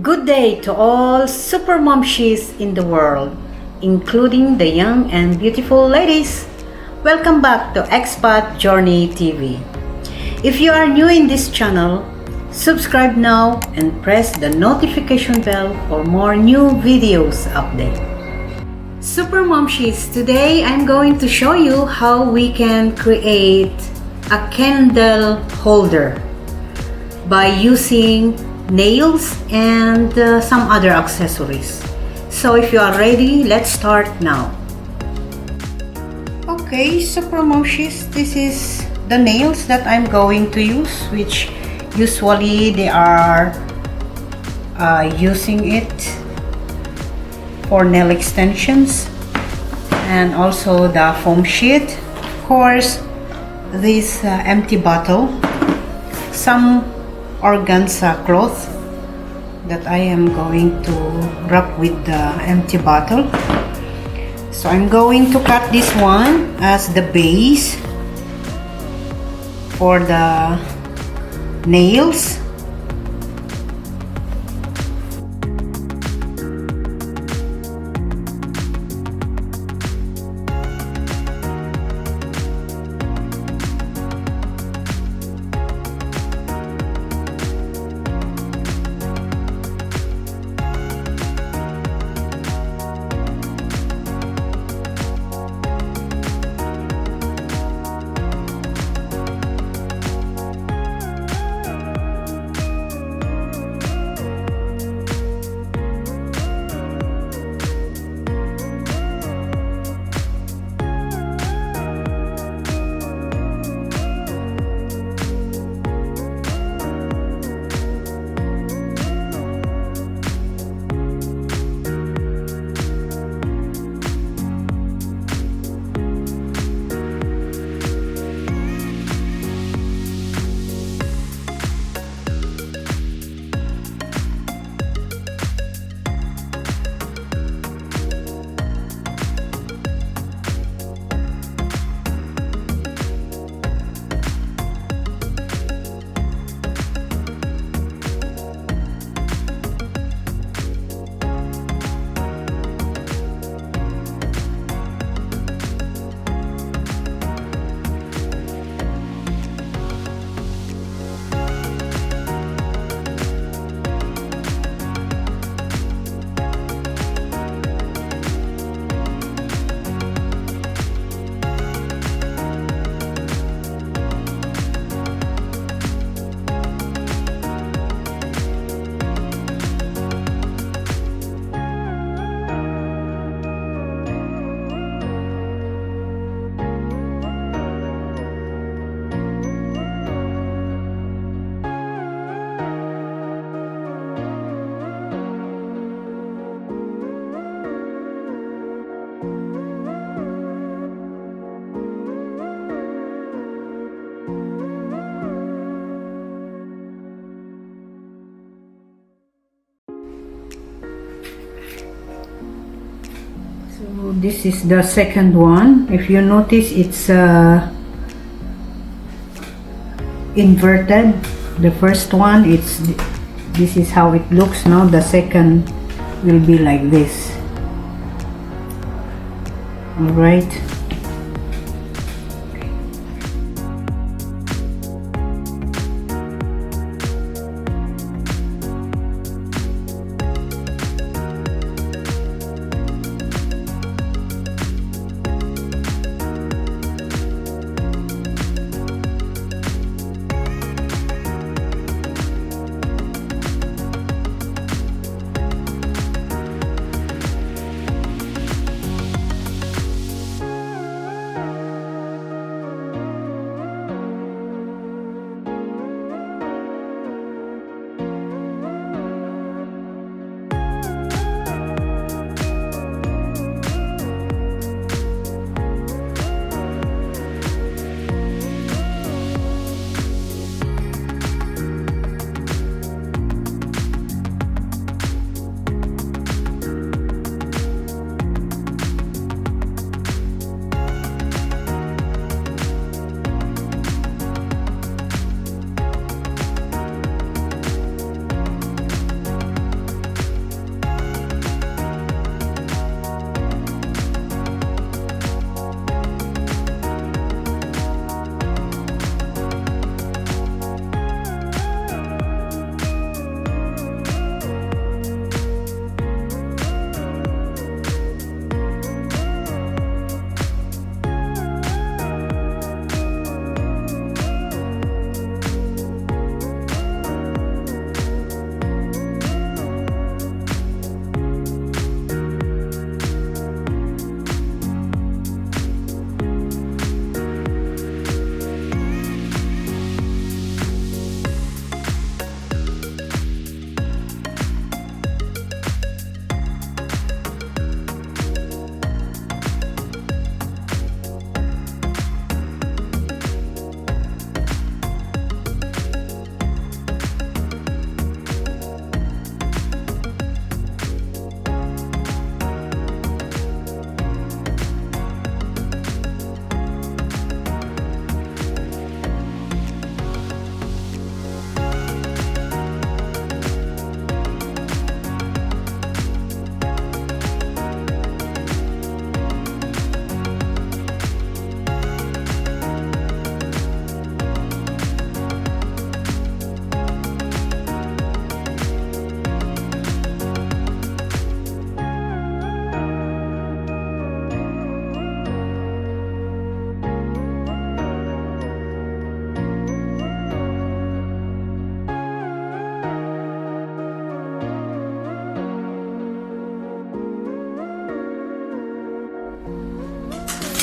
Good day to all super momshies in the world, including the young and beautiful ladies. Welcome back to Expat Journey TV. If you are new in this channel, subscribe now and press the notification bell for more new videos update. Super momshies, today I'm going to show you how we can create a candle holder by using nails and some other accessories. So if you are ready, let's start now. Okay, super momshies, this is the nails that I'm going to use, which usually they are using it for nail extensions, and also the foam sheet, of course, this empty bottle, some Organza cloth that I am going to wrap with the empty bottle. So I'm going to cut this one as the base for the nails. So this is the second one. If you notice, it's inverted. The first one, this is how it looks now. The second will be like this. All right.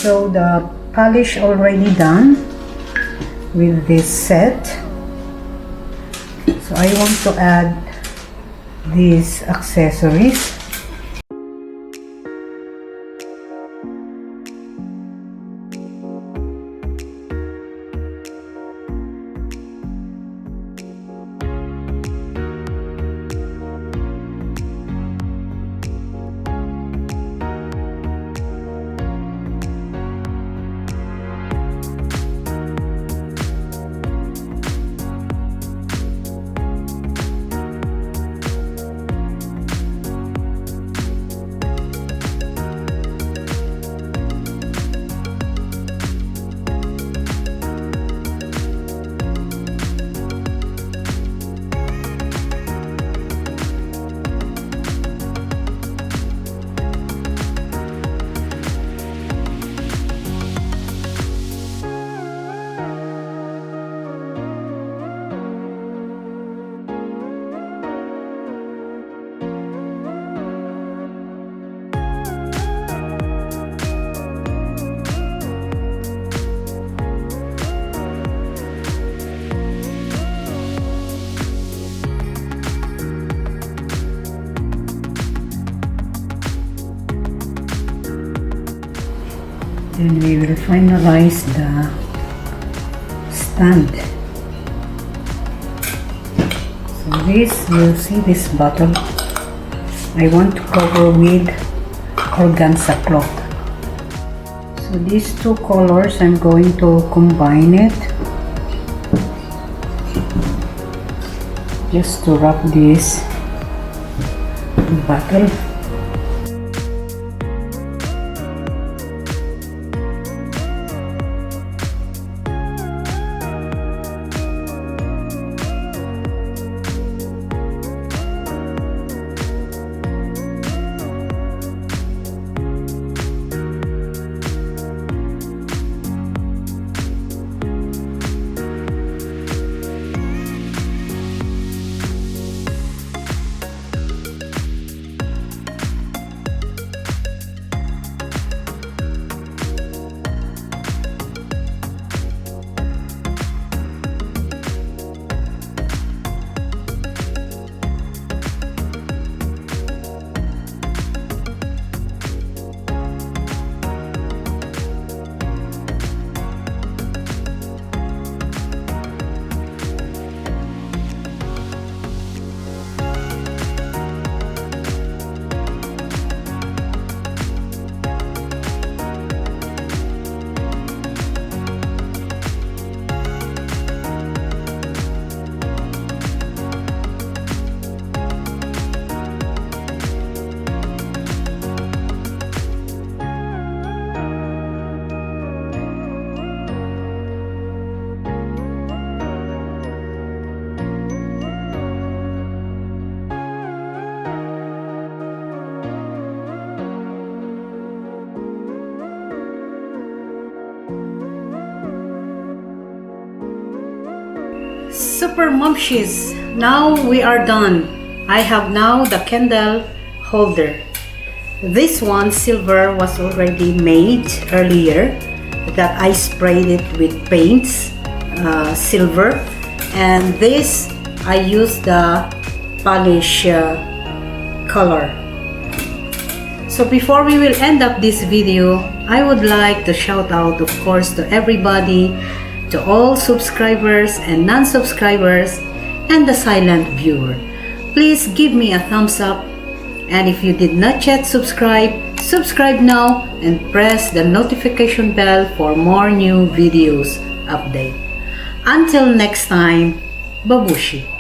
So the polish already done with this set. So I want to add these accessories. Then we will finalize the stand. So this, you'll see this bottle, I want to cover with Organza Cloth. So these two colors, I'm going to combine it just to wrap this bottle. Super Momshies, now we are done. I have now the candle holder. This one, silver, was already made earlier that I sprayed it with paints, silver, and this I used the polish color. So before we will end up this video, I would like to shout out, of course, to everybody, to all subscribers and non-subscribers, and the silent viewer. Please give me a thumbs up, and if you did not yet subscribe, subscribe now and press the notification bell for more new videos update. Until next time, babushi!